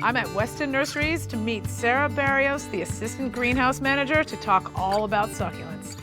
I'm at Weston Nurseries to meet Sarah Barrios, the Assistant Greenhouse Manager, to talk all about succulents.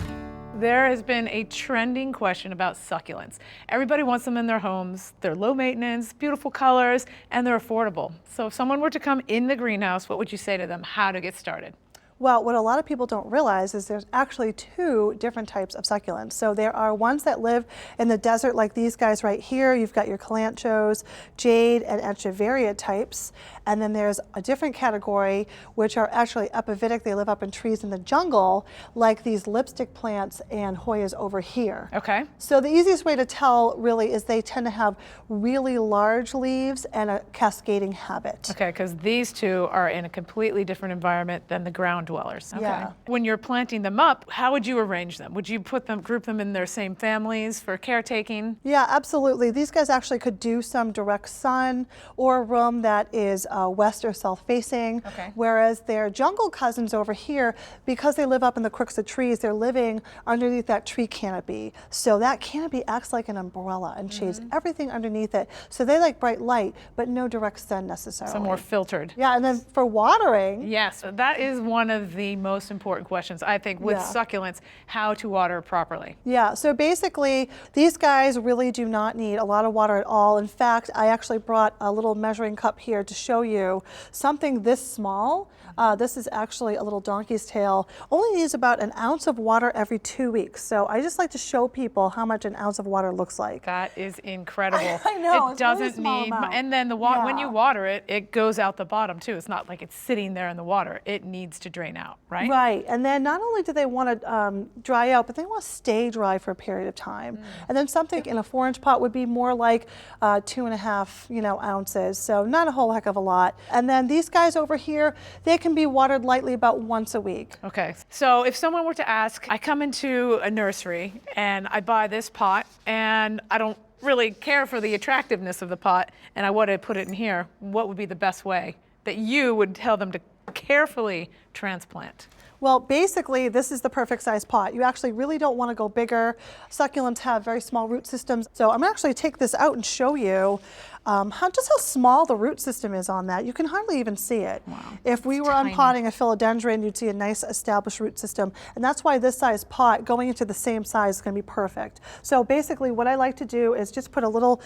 There has been a trending question about succulents. Everybody wants them in their homes. They're low maintenance, beautiful colors, and they're affordable. So if someone were to come in the greenhouse, what would you say to them how to get started? Well, what a lot of people don't realize is there's actually two different types of succulents. So there are ones that live in the desert like these guys right here. You've got your calanchos, jade, and echeveria types. And then there's a different category which are actually epiphytic. They live up in trees in the jungle like these lipstick plants and Hoyas over here. Okay. So the easiest way to tell really is they tend to have really large leaves and a cascading habit. Okay, because these two are in a completely different environment than the ground dwellers. Okay. Yeah. When you're planting them up, how would you arrange them? Would you group them in their same families for caretaking? Yeah, absolutely. These guys actually could do some direct sun or a room that is west or south facing. Okay. Whereas their jungle cousins over here, because they live up in the crooks of trees, they're living underneath that tree canopy. So that canopy acts like an umbrella and shades everything underneath it. So they like bright light, but no direct sun necessarily. So more filtered. Yeah, and then for watering. Yes, that is one of the most important questions, I think, with succulents, how to water properly. Yeah, so basically, these guys really do not need a lot of water at all. In fact, I actually brought a little measuring cup here to show you something this small. This is actually a little donkey's tail. Only needs about an ounce of water every 2 weeks. So I just like to show people how much an ounce of water looks like. That is incredible. I know, it doesn't really small need, amount. and then when you water it, it goes out the bottom too. It's not like it's sitting there in the water. It needs to drain out, right? Right, and then not only do they want to dry out, but they want to stay dry for a period of time. And then something in a 4-inch pot would be more like 2.5, ounces. So not a whole heck of a lot. And then these guys over here, they can be watered lightly about once a week. Okay, so if someone were to ask, I come into a nursery and I buy this pot and I don't really care for the attractiveness of the pot and I want to put it in here, what would be the best way that you would tell them to carefully transplant? Well, basically, this is the perfect size pot. You actually really don't want to go bigger. Succulents have very small root systems. So I'm going to actually take this out and show you just how small the root system is on that. You can hardly even see it. Wow. If we were unpotting a philodendron, you'd see a nice established root system. And that's why this size pot going into the same size is going to be perfect. So basically what I like to do is just put a little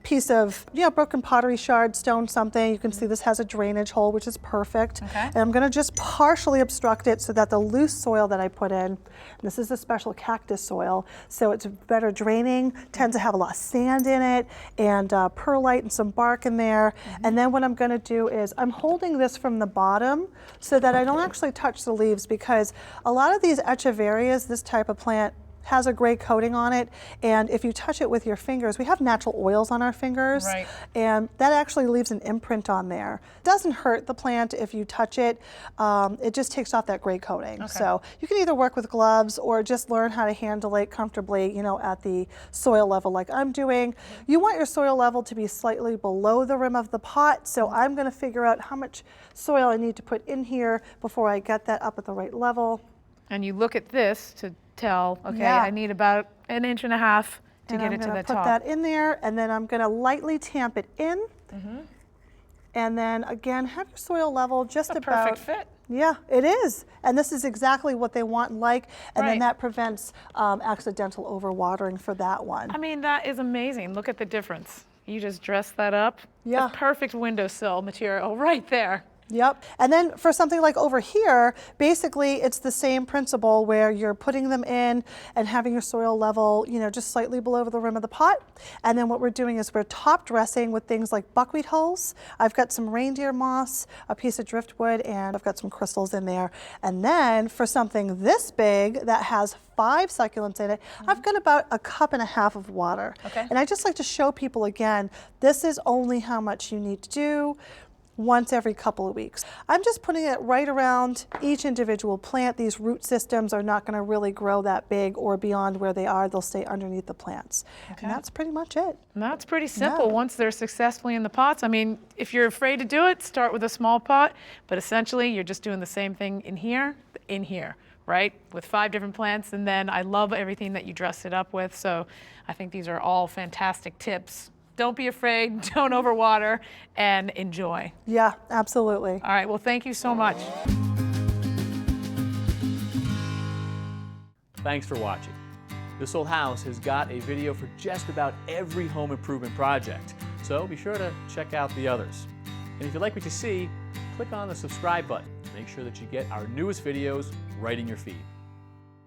piece of broken pottery shard, stone, something. You can see this has a drainage hole, which is perfect. Okay. And I'm going to just partially obstruct it so that the loose soil that I put in, this is a special cactus soil, so it's better draining, tends to have a lot of sand in it, and perlite and some bark in there. And then what I'm going to do is I'm holding this from the bottom so that I don't actually touch the leaves, because a lot of these echeverias, this type of plant, has a gray coating on it, and if you touch it with your fingers, we have natural oils on our fingers, right, and that actually leaves an imprint on there. It doesn't hurt the plant if you touch it, it just takes off that gray coating. Okay. So you can either work with gloves or just learn how to handle it comfortably, at the soil level like I'm doing. You want your soil level to be slightly below the rim of the pot, so I'm going to figure out how much soil I need to put in here before I get that up at the right level. And you look at this to tell, okay, I need about 1.5 inches to get it to the top. I'm going to put that in there, and then I'm going to lightly tamp it in. And then again, have your soil level just It's a about. perfect fit. Yeah, it is. And this is exactly what they want and like, and then Right. that prevents accidental overwatering for that one. I mean, that is amazing. Look at the difference. You just dress that up. Yeah. The perfect windowsill material right there. Yep. And then for something like over here, basically it's the same principle where you're putting them in and having your soil level, just slightly below the rim of the pot. And then what we're doing is we're top dressing with things like buckwheat hulls. I've got some reindeer moss, a piece of driftwood, and I've got some crystals in there. And then for something this big that has 5 succulents in it, I've got about 1.5 cups of water. Okay. And I just like to show people again, this is only how much you need to do once every couple of weeks. I'm just putting it right around each individual plant. These root systems are not going to really grow that big or beyond where they are. They'll stay underneath the plants. Okay. And that's pretty much it. And that's pretty simple Yeah. once they're successfully in the pots. I mean, if you're afraid to do it, start with a small pot, but essentially you're just doing the same thing in here, right? With 5 different plants, and then I love everything that you dressed it up with, so I think these are all fantastic tips. Don't be afraid, don't overwater, and enjoy. Yeah, absolutely. All right, well, thank you so much. Thanks for watching. This Old House has got a video for just about every home improvement project, so be sure to check out the others. And if you like what you see, click on the subscribe button to make sure that you get our newest videos right in your feed.